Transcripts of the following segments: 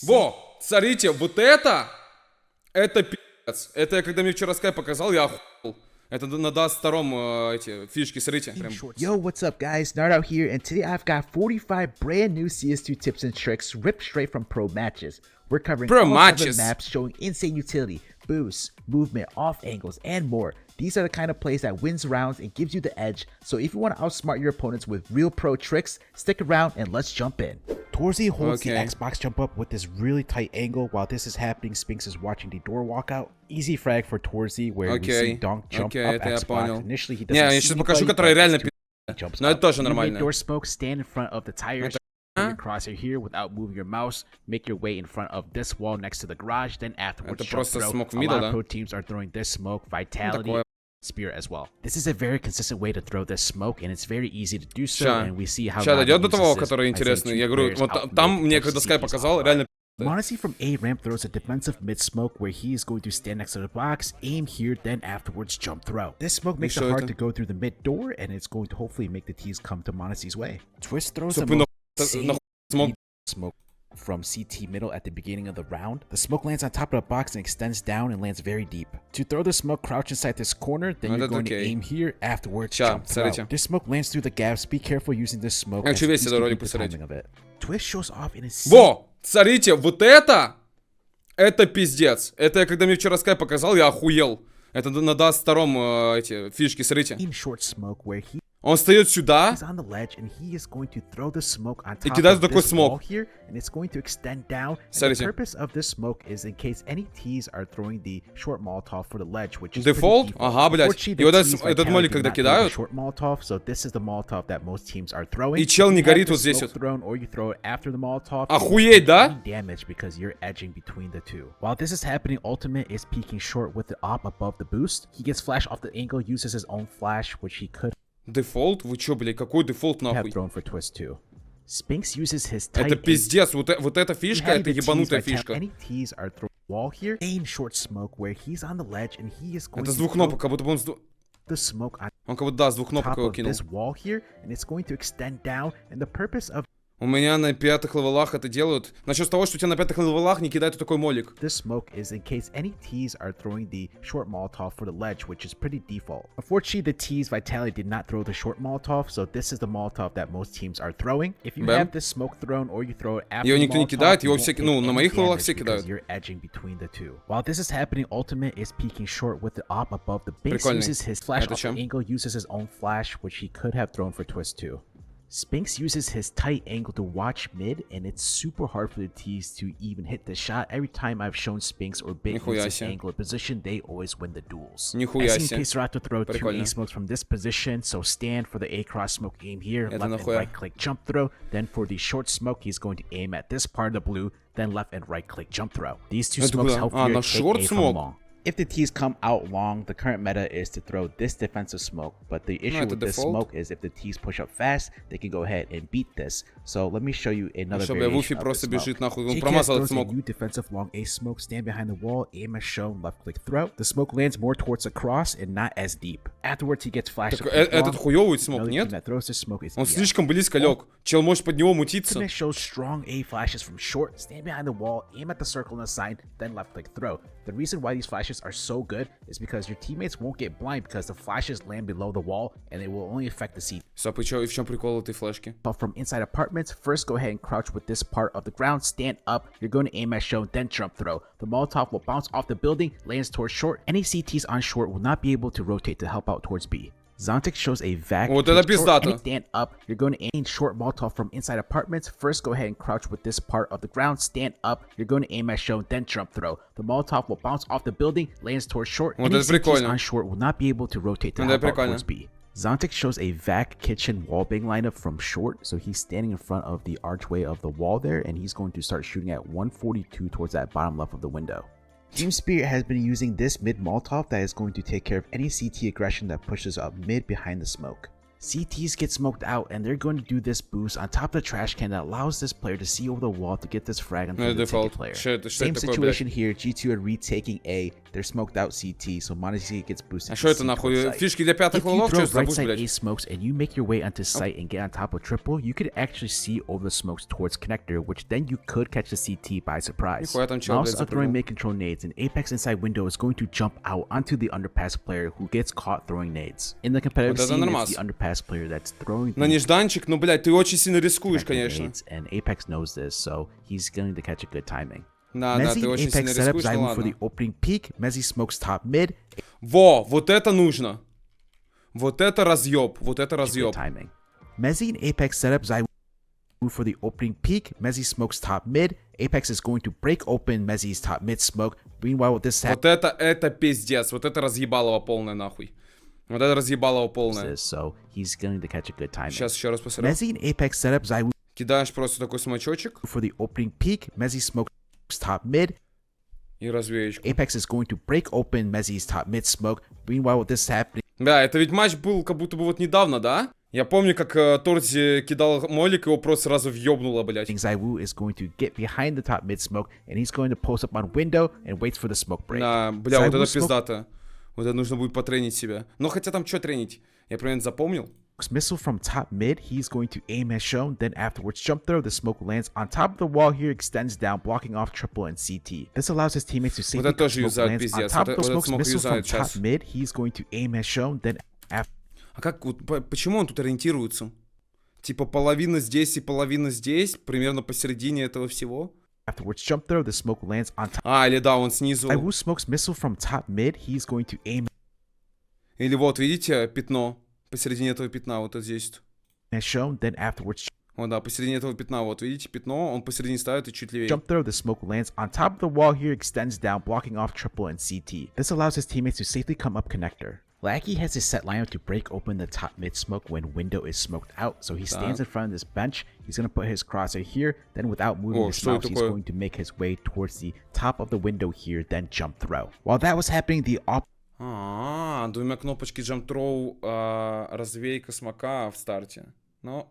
Во, смотрите, вот это пи***ц. Это я когда мне вчера скайп показал, я охуел. Это надаст втором эти фишки, смотрите. Прям. Yo, what's up guys, Nerd out here, and today I've got 45 brand new CS2 tips and tricks ripped straight from pro matches. We're covering all 7 maps showing insane utility, boosts, movement, off angles, and more. These are the kind of plays that wins rounds and gives you the edge, so if you want to outsmart your opponents with real pro tricks, stick around and let's jump in. Torzy holds the Xbox jump up with this really tight angle. While this is happening, Spinks is watching the door walk out. Easy frag for Torzy where we see Donk jump up Xbox. Initially he doesn't я сейчас покажу, которая реально jumps но это тоже нормально. Door smoke, stand in front of the tires. Your crosshair here without moving your mouse. Make your way in front of this wall next to the garage. Then afterwards, jump throw. A lot of pro teams are throwing this smoke, vitality, spear as well. This is a very consistent way to throw this smoke, and it's very easy to do so. And we see how. Сейчас дойдет до того, который интересный. Я говорю, вот там мне когда Sky показал, реально. Monesi from A ramp throws a defensive mid smoke where he is going to stand next to the box, aim here, then afterwards jump throw. This smoke makes it hard to go through the mid door, and it's going to hopefully make the T's come to Monesi's way. Twist throws the smoke from CT middle at the beginning of the round. The smoke lands on top of the box and extends down and lands very deep. To throw the smoke, crouch inside this corner, then you're going to aim here, afterwards jump throw. This smoke lands through the gaps. Be careful using this smoke. Of it. Twist shows off in a Во, смотрите, вот это пиздец. Это я когда мне вчера Sky показал, я охуел. Это надаст втором эти фишки, смотрите. Он встает сюда и кидает такой смог. Смотрите. Дефолт? Ага, блядь. И вот этот молик, когда кидают, и чел не горит вот здесь вот. Охуеть, да? While this is happening, Ultimate is peeking short with the op above the boost. He gets flash off the angle, uses his own flash, which he could Дефолт? Вы чё, блядь, какой дефолт нахуй? Spinks uses his tight это пиздец, вот эта фишка, это ебанутая фишка. Это с двух кнопок, как будто бы он Он как будто, да, с двух кнопок его кинул. У меня на 5-х левелах это делают. Насчет того, что у тебя на 5-х левелах не кидают такой молик. This smoke is in case any T's are throwing the short Molotov for the ledge, which is pretty default. Unfortunately, the T's Vitality did not throw the short Molotov, so this is the Molotov that most teams are throwing. If you have this smoke thrown or you throw it after его никто не кидает, его все, ну, на моих левелах все кидают. You're edging between the two. While this is happening, Ultimate is peeking short with the op above the base. Uses his flash off the angle, uses his own flash, which he could have thrown for twist 2. Spinks uses his tight angle to watch mid, and it's super hard for the T's to even hit the shot. Every time I've shown Spinks or Bit his angle or position, they always win the duels. I've seen Keserato throw 2 A smokes from this position, so stand for the A cross smoke aim here, left and right click jump throw. Then for the short smoke, he's going to aim at this part of the blue, then left and right click jump throw. These two smokes help you take A from long. If the T's come out long, the current meta is to throw this defensive smoke, but the issue with this smoke is if the T's push up fast, they can go ahead and beat this. So let me show you another variation of the smoke. JKS throws a new defensive long A smoke, stand behind the wall, aim as shown, left click throw. The smoke lands more towards the cross and not as deep. Afterwards he gets flashed. Этот хуёвый смог, нет? Он слишком близко лег. Чел может под него мутиться. Ultimate shows strong A flashes from short, stand behind the wall, aim at the circle on the side, then left click throw. The reason why these flashes are so good is because your teammates won't get blind because the flashes land below the wall and it will only affect the seat. Стоп, и в чем прикол этой флешки? But from inside apartments, first go ahead and crouch with this part of the ground, stand up, you're going to aim as shown, then jump throw. The Molotov will bounce off the building, lands towards short. Any CTs on short will not be able to rotate to help out towards B. Zontic shows a vac. Вот это пиздато. Stand up. You're going to aim short Molotov from inside apartments. First, go ahead and crouch with this part of the ground. Stand up. You're going to aim as shown, then jump throw. The Molotov will bounce off the building, lands towards short. Вот Any это прикольно. on short will not be able to rotate to help out towards B. Zontic shows a vac kitchen wallbang lineup from short, so he's standing in front of the archway of the wall there, and he's going to start shooting at 142 towards that bottom left of the window. Team Spirit has been using this mid Molotov that is going to take care of any CT aggression that pushes up mid behind the smoke. CTs get smoked out, and they're going to do this boost on top of the trash can that allows this player to see over the wall to get this frag onto the ticket player. Same situation here, G2 are retaking A, they're smoked out CT, so Monacy gets boosted. А что это нахуй? Фишки для пятых лолов? Что right side A smokes and you make your way onto site and get on top of triple, you could actually see over the smokes towards connector, which then you could catch the CT by surprise. Mouse are throwing mid control nades, and Apex inside window is going to jump out onto the underpass player who gets caught throwing nades. In the competitive scene, it's the underpass player that's throwing на нежданчик, ну, блядь, ты очень сильно рискуешь, конечно. And Apex knows this, so he's going to catch a good timing. Да, ты очень сильно рискуешь, ну ладно. For the opening peak, Mezzy smokes top mid. Во, вот это нужно. Вот это разъеб, вот это разъеб. Mezzy and Apex set up ZywOo for the opening peak. Mezzy smokes top mid. Apex is going to break open Mezzy's top mid smoke. Meanwhile, with this вот это пиздец, вот это разъебалово полное нахуй. Вот это разъебалово полное. So he's going to catch a good timing. Сейчас еще раз посмотрю. Mezzy and Apex set up ZywOo. Кидаешь просто такой смачочек. For the opening peak, Mezzy smokes top mid. И развеечку. Apex is going to break open Mezzy's top mid smoke. Meanwhile, with this happening. Да, это ведь матч был как будто бы вот недавно, да? Я помню, как Торти кидал молик, его просто сразу въебнуло, блядь. ZywOo is going to get behind the top mid smoke, and he's going to post up on window and waits for the smoke break. Да, бля, вот это пиздато. Вот это нужно будет потренить себя. Но хотя там что тренить? Я примерно запомнил. Missile from top mid, he's going to aim as shown, then afterwards jump throw, the smoke lands on top of the wall here, extends down, blocking off triple and CT. This allows his teammates to safely вот smoke lands on top of the smokes. Missile from top mid, he's going to aim as shown, then after. А как, почему он тут ориентируется? Типа половина здесь и половина здесь, примерно посередине этого всего? Afterwards jump throw, the smoke lands on top. А, или да, он снизу. ZywOo smokes missile from top mid, he's going to aim. Или вот, видите, пятно посередине этого пятна, вот здесь. As shown, then afterwards. Вот да, посередине этого пятна, вот видите, пятно, он посередине ставит и чуть левее. Jump throw, the smoke lands on top of the wall here, extends down, blocking off triple and CT. This allows his teammates to safely come up connector. Lackey has his set lineup to break open the top mid smoke when window is smoked out, so he stands in front of this bench. He's going to put his crosshair here, then without moving his mouse, he's going to make his way towards the top of the window here, then jump throw. While that was happening, the двумя кнопочки jump throw, развейка смока в старте. Но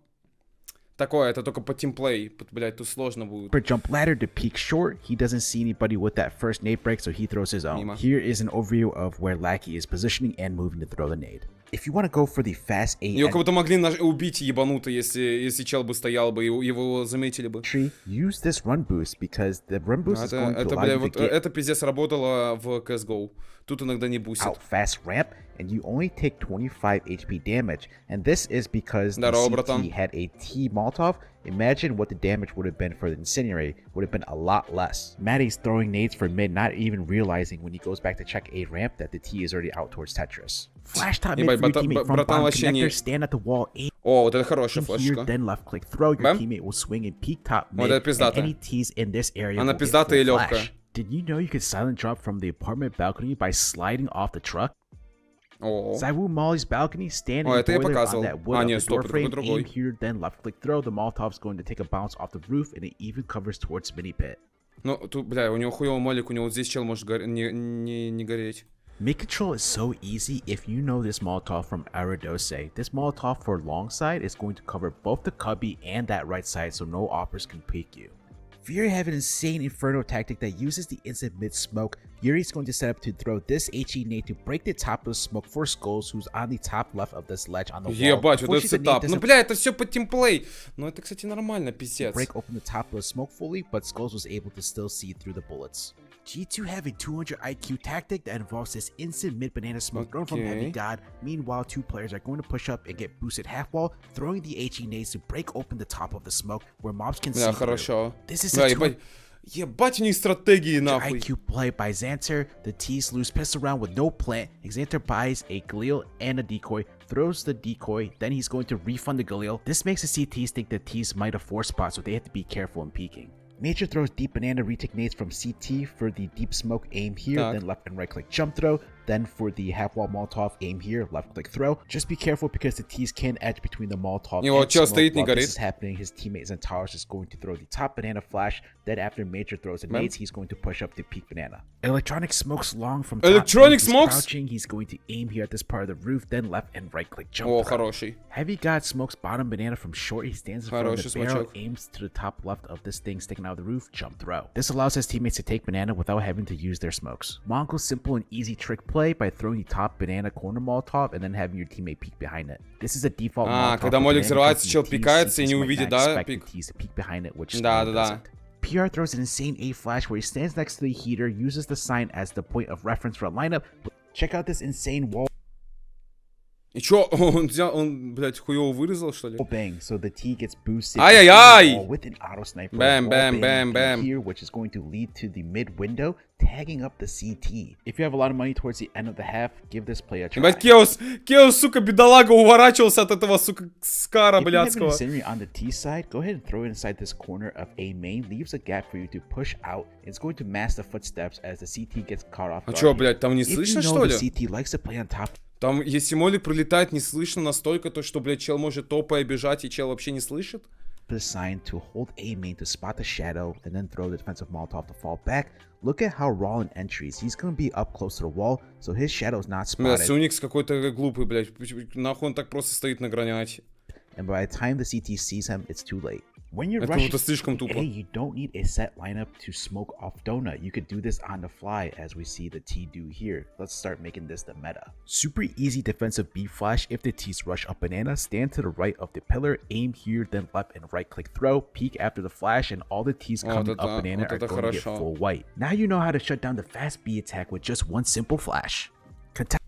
такое, это только по тимплей, блять, тут сложно будет. For jump ladder to peak short, he doesn't see anybody with that first nade break, so he throws his own. Here is an overview of where Lackey is positioning and moving to throw the nade. If you want to go for the fast 8, его как-то могли убить ебануто, если чел бы стоял бы, его заметили бы. Use this run boost because the run boost is going to allow you to get это пиздец работало в CSGO. Тут иногда не бустит. Out fast ramp, and you only take 25 HP damage, and this is because the CT had a T Molotov. Imagine what the damage would have been for the incendiary, would have been a lot less. Maddie's throwing nades for mid, not even realizing when he goes back to check A ramp that the T is already out towards Tetris. Flash top mid for your teammate from bottom connector, stand at the wall. О, вот это хорошая флешка. Then left click throw, your teammate will swing and peek top mid, and any T's in this area will get full flash. Did you know you could silent drop from the apartment balcony by sliding off the truck? ZywOo Molly's balcony, standing on that wood of the door frame, aim here, then left click throw. The Molotov's going to take a bounce off the roof, and it even covers towards mini pit. Ну, тут, бля, у него хуёвый молик, у него вот здесь чел может не гореть. Mid control is so easy if you know this Molotov from Aradose. This Molotov for long side is going to cover both the cubby and that right side, so no operas can peek you. Fury have an insane Inferno tactic that uses the instant mid smoke. Yuri's going to set up to throw this HE nade to break the top of the smoke for Skulls, who's on the top left of this ledge on the wall. Ебать, вот этот сетап. Ну, бля, это все по тимплей. Но это, кстати, нормально, пиздец. Break open the top of the smoke fully, but Skulls was able to still see through the bullets. G2 have a 200 IQ tactic that involves this instant mid banana smoke thrown from Heavy God. Meanwhile, two players are going to push up and get boosted half wall, throwing the HE nades to break open the top of the smoke where mobs can see through. This is a ебать у них стратегии, нахуй. IQ play by Xanter. The T's lose piss around with no plant. Xanter buys a Galil and a decoy, throws the decoy, then he's going to refund the Galil. This makes the CTs think the T's might have force spot, so they have to be careful in peeking. Nature throws deep banana retake nades from CT for the deep smoke aim here, then left and right click jump throw. Then for the half wall Molotov, aim here, left click throw. Just be careful because the T's can edge between the Molotov and smoke. While this is happening, his teammate Zentauer is going to throw the top banana flash. Then after Major throws and nades, he's going to push up the peak banana. Electronic smokes long from top. Electronic smokes? Crouching, he's going to aim here at this part of the roof, then left and right click jump. Хороший. Heavy God smokes bottom banana from short. He stands in front of the barrel, aims to the top left of this thing sticking out of the roof, jump throw. This allows his teammates to take banana without having to use their smokes. Mongo's simple and easy trick play by throwing the top banana corner Molotov and then having your teammate peek behind it. This is a default Molotov. Когда молик взрывается, чел пикается и не увидит, да? Peek behind it, which Да. PR throws an insane A flash where he stands next to the heater, uses the sign as the point of reference for a lineup. Check out this insane wall. И чё, он взял, он, блядь, хуёво вырезал, что ли? Bang, so the T gets boosted with an auto sniper. Bam. Here, which is going to lead to the mid window, tagging up the CT. If you have a lot of money towards the end of the half, give this play a try. Ебать, Кеос, сука, бедолага, уворачивался от этого, сука, скара блядского. If you have an incendiary on the T side, go ahead and throw it inside this corner of A main. Leaves a gap for you to push out. It's going to mask the footsteps as the CT gets caught off guard. А чё, блядь, там не слышно, что ли? If you know the CT likes to play on top. Там, если молик пролетает, не слышно настолько, то что, блядь, чел может топая бежать, и чел вообще не слышит? The sign to hold A main to spot the shadow and then throw the defensive Molotov to fall back. Look at how raw in entries. He's gonna be up close to the wall, so his shadow's not spotted. Бля, Суникс какой-то глупый, блядь. Нахуй он так просто стоит на граняте. And by the time the CT sees him, it's too late. When you're rushing A, you don't need a set lineup to smoke off donut. You could do this on the fly as we see the T do here. Let's start making this the meta. Super easy defensive B flash. If the T's rush up banana, stand to the right of the pillar, aim here, then left and right click throw, peek after the flash, and all the T's coming up banana are going to get full white. Now you know how to shut down the fast B attack with just one simple flash.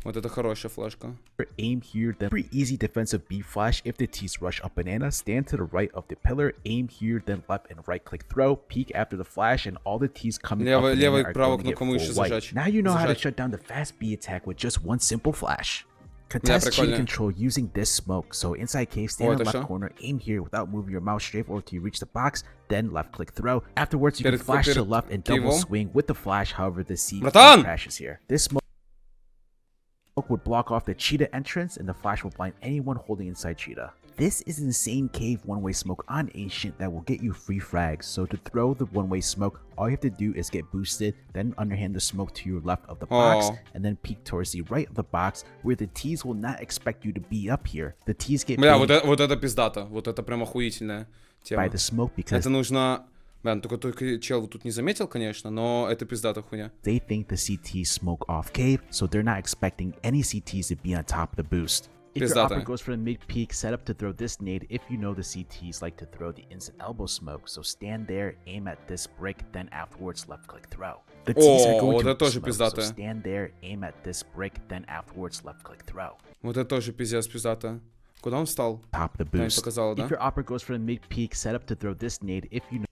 Вот это хорошая флешка. Aim here, then pretty easy defensive B flash. If the T's rush up banana, stand to the right of the pillar, aim here, then left and right click throw, peek after the flash, and all the T's coming up banana are going to get full white. Now you know how to shut down the fast B attack with just one simple flash. Contest cheat control using this smoke. So inside cave, stand in the left corner, aim here without moving your mouse straight over till you reach the box, then left click throw. Afterwards, you can flash to the left and double swing with the flash. However, the CT crashes here. This smoke would block off the cheetah entrance and the flash will blind anyone holding inside cheetah. This is an insane cave one-way smoke on Ancient that will get you free frags. So to throw the one-way smoke, all you have to do is get boosted, then underhand the smoke to your left of the box, and then peek towards the right of the box where the T's will not expect you to be up here. The T's get вот это пиздато, вот это прям охуительная тема. By the smoke because это нужно... Блин, только чел тут не заметил, конечно, но это пиздата хуйня. They think the CTs smoke off cave, so they're not expecting any CTs to be on top of the boost. If your opera goes for the mid peak, set up to throw this nade if you know the CTs like to throw the instant elbow smoke. So stand there, aim at this brick, then afterwards left click throw. The T's are going to smoke, so stand there, aim at this brick, then afterwards left click throw. Вот это тоже пиздец пиздата. Куда он встал? Top the boost. If your opera goes for the mid peak, set up to throw this nade if you know.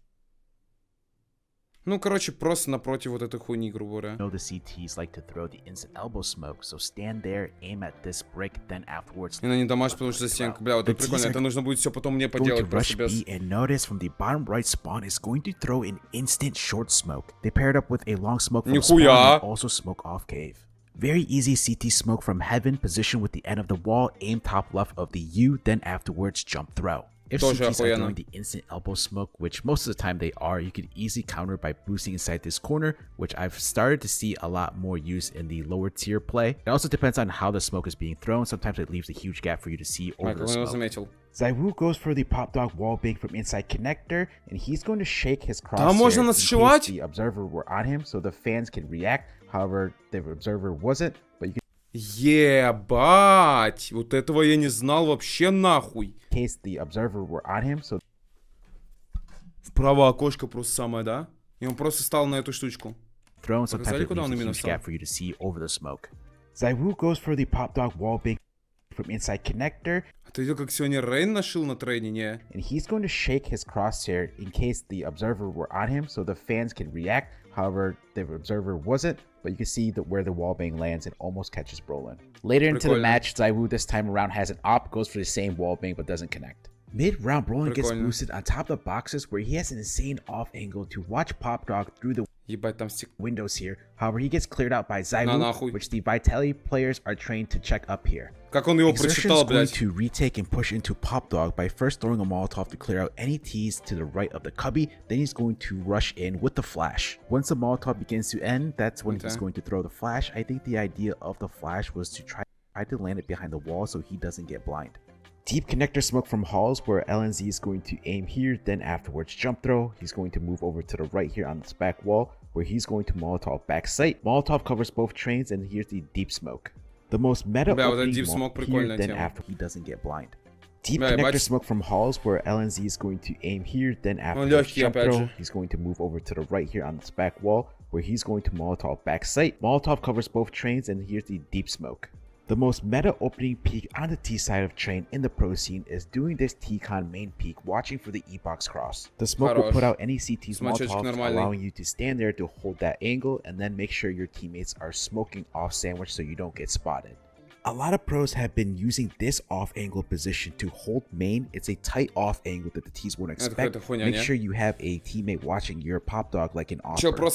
Ну, короче, просто напротив вот этой хуйни, грубо говоря. The CTs like to throw the instant elbow smoke, so stand there, aim at this brick, then afterwards. И на не дамаж, потому что стенка, бля, вот это прикольно. Это нужно будет все потом мне поделать просто без. And notice from the bottom right spawn is going to throw an instant short smoke. They paired up with a long smoke from spawn and also smoke off cave. Very easy CT smoke from heaven, position with the end of the wall, aim top left of the U, then afterwards jump throw. If CTs are throwing the instant elbow smoke, which most of the time they are, you could easily counter by boosting inside this corner, which I've started to see a lot more use in the lower tier play. It also depends on how the smoke is being thrown. Sometimes it leaves a huge gap for you to see over the smoke. Zaiwu goes for the pop dog wall bang from inside connector, and he's going to shake his crosshair in case the observer were on him, so the fans can react. However, the observer wasn't, but you can. Ебать, вот этого я не знал вообще нахуй. Case the observer were on him, so. Вправо окошко просто самое, да? И он просто стал на эту штучку. Показали, куда он именно встал? Zaiwu goes for the pop dog wall bang from inside connector. А ты видел, как сегодня Рейн нашил на трейне, не? And he's going to shake his crosshair in case the observer were on him, so the fans can react. However, the observer wasn't, but you can see where the wallbang lands and almost catches Brolin. Later into the match, Zaiwu this time around has an op, goes for the same wallbang but doesn't connect. Mid-round, Brolin gets Прикольно. boosted on top of the boxes where he has an insane off angle to watch Pop Dog through the Ебать, там стек... windows here. However, he gets cleared out by Zaiwu, нахуй. which the Vitality players are trained to check up here. Как он его Exertion's прочитал, going блядь. to retake and push into Pop Dog by first throwing a Molotov to clear out any T's to the right of the cubby. Then he's going to rush in with the flash. Once the Molotov begins to end, that's when he's going to throw the flash. I think the idea of the flash was to try to land it behind the wall so he doesn't get blind. Deep connector smoke from halls where LNZ is going to aim here, then afterwards jump throw. He's going to move over to the right here on this back wall where he's going to Molotov back sight. Molotov covers both trains, and here's the deep smoke. The most meta opening deep smoke here, then тема. after he doesn't get blind. Deep connector smoke from halls where LNZ is going to aim here, then afterwards jump throw. He's going to move over to the right here on this back wall where he's going to Molotov back sight. Molotov covers both trains, and here's the deep smoke. The most meta opening peak on the T side of train in the pro scene is doing this T-Con main peak, watching for the E-box cross. The smoke will put out any CT's Molotovs, allowing you to stand there to hold that angle and then make sure your teammates are smoking off sandwich so you don't get spotted. A lot of pros have been using this off angle position to hold main. It's a tight off angle that the T's won't expect. Make sure you have a teammate watching your Pop Dog like an offer. Nico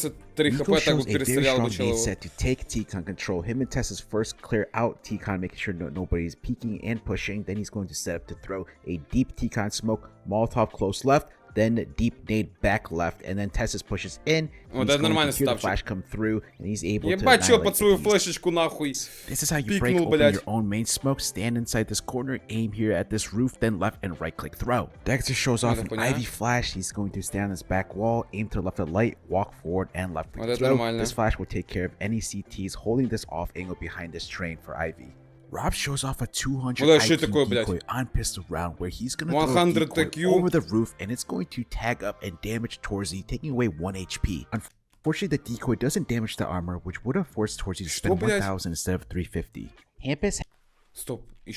shows a very strong main set to take T-Con control. Him and Tessa's first clear out T-Con, making sure nobody's peeking and pushing. Then he's going to set up to throw a deep T-Con smoke, Molotov close left, then deep nade back left, and then Tessus pushes in. Вот это нормально the flash come through, and he's able to Ебать, чё под свою флешечку нахуй. This is how you break open your own main smoke. Stand inside this corner, aim here at this roof, then left and right click throw. Dexter shows off an Ivy flash. He's going to stand on this back wall, aim to the left of light, walk forward, and left click throw. This flash will take care of any CTs holding this off angle behind this train for Ivy. Rob shows off a 200 IQ decoy on pistol round where he's going to throw a decoy over the roof, and it's going to tag up and damage Torzy, taking away 1 HP. Unfortunately, the decoy doesn't damage the armor, which would have forced Torzy to spend 1000 instead of 350. Hampus Стоп, и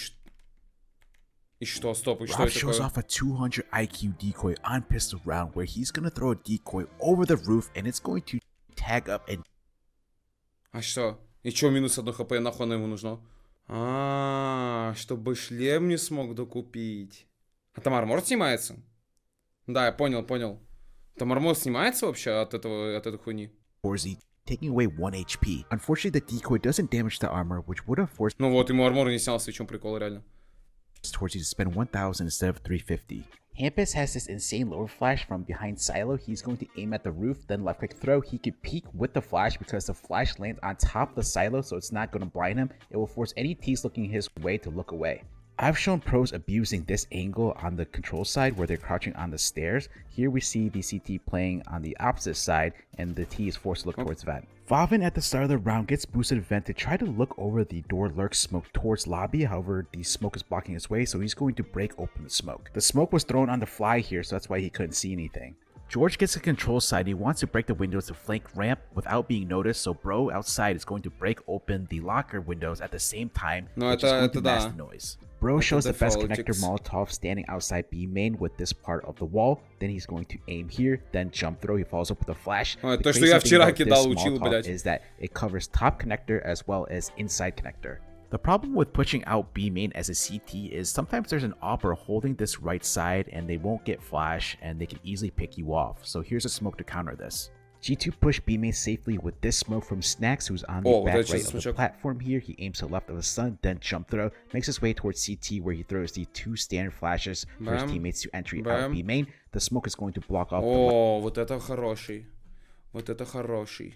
что, стоп, и что Rob это shows такое? off a 200 IQ decoy on pistol round where he's going to throw a decoy over the roof, and it's going to tag up and... А что? И чё, минус 1 хп, нахуй оно ему нужно? Чтобы шлем не смог докупить. А там армор снимается? Да, я понял. Там армор снимается вообще от этой хуйни? Taking away 1 HP. Unfortunately, the decoy doesn't damage the armor, which would have forced... Ну вот, ему армор не снялся, в чем прикол, реально. Towards you to spend 1000 instead of 350. Hampus has this insane lower flash from behind silo. He's going to aim at the roof, then left click throw. He could peek with the flash because the flash lands on top of the silo, so it's not going to blind him. It will force any T's looking his way to look away. I've shown pros abusing this angle on the control side where they're crouching on the stairs. Here we see the CT playing on the opposite side, and the T is forced to look towards vent. Vavin at the start of the round gets boosted vent to try to look over the door lurk smoke towards lobby. However, the smoke is blocking his way, so he's going to break open the smoke. The smoke was thrown on the fly here, so that's why he couldn't see anything. George gets the control side. He wants to break the windows to flank ramp without being noticed, so bro outside is going to break open the locker windows at the same time, which is going to mask the noise. Bro shows the best connector Molotov standing outside B main with this part of the wall. Then he's going to aim here, then jump throw. He follows up with a flash. The crazy thing about this Molotov is that it covers top connector as well as inside connector. The problem with pushing out B main as a CT is sometimes there's an opper holding this right side and they won't get flash and they can easily pick you off. So here's a smoke to counter this. G2 push B main safely with this smoke from Snacks, who's on the back right of the platform here. He aims to the left of the sun, then jump throw, makes his way towards CT where he throws the 2 standard flashes for his teammates to entry out B main. The smoke is going to block off the вот это хороший. Вот это хороший.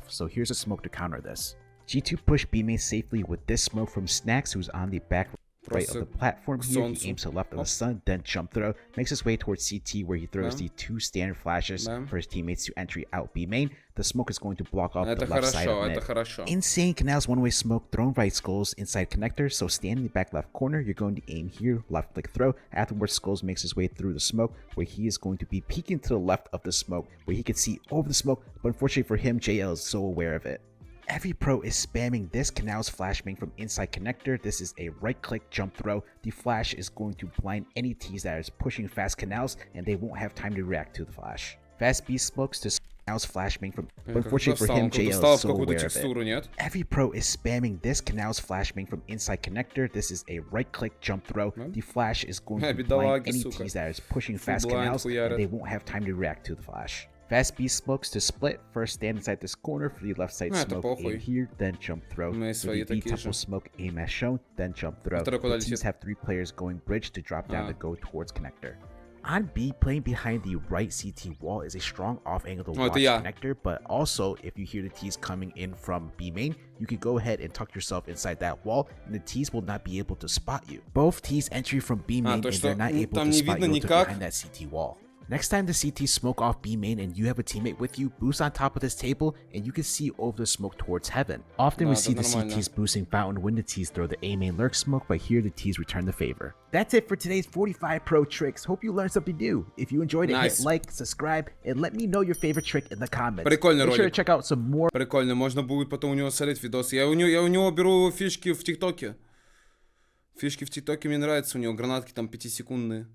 So here's a smoke to counter this. G2 push B main safely with this smoke from Snacks, who's on the back right of the platform here. He aims to the left of the sun, then jump throw, makes his way towards CT where he throws the 2 standard flashes for his teammates to entry out B main. The smoke is going to block off the left side of mid. Insane Canal's one-way smoke thrown by Skulls inside connector, so stand in the back left corner. You're going to aim here, left click throw. Afterwards, Skulls makes his way through the smoke where he is going to be peeking to the left of the smoke where he can see over the smoke, but unfortunately for him, JL is so aware of it. Every pro is spamming this Canal's flashbang from inside connector. This is a right click jump throw. The flash is going to blind any T's that is pushing fast Canals, and they won't have time to react to the flash. Fast B smokes to canals flashbang from, but unfortunately for him, JL is so aware of it. Every pro is spamming this canals flashbang from inside connector. This is a right-click jump throw. The flash is going to blind any tees that is pushing fast canals, and they won't have time to react to the flash. Fast B smokes to split. First stand inside this corner for the left side smoke, aim here, then jump throw. For the B temple smoke, aim as shown, then jump throw. The teams have 3 players going bridge to drop down to go towards connector. On B, playing behind the right CT wall is a strong off angle to watch connector, but also if you hear the tees coming in from B main, you can go ahead and tuck yourself inside that wall and the tees will not be able to spot you. Both tees entry from B main and they're not able to spot you behind that CT wall. Next time the CT smoke off B main and you have a teammate with you, boost on top of this table and you can see over the smoke towards heaven. Often we see the CTs boosting fountain when the T's throw the A main lurk smoke, but here the T's return the favor. That's it for today's 45 pro tricks. Hope you learned something new. If you enjoyed it, hit like, subscribe, and let me know your favorite trick in the comments. Make sure to check out some more. Прикольно, можно будет потом у него смотреть видосы. Я у него беру фишки в ТикТоке. Фишки в ТикТоке мне нравятся, у него гранатки там 5-секундные.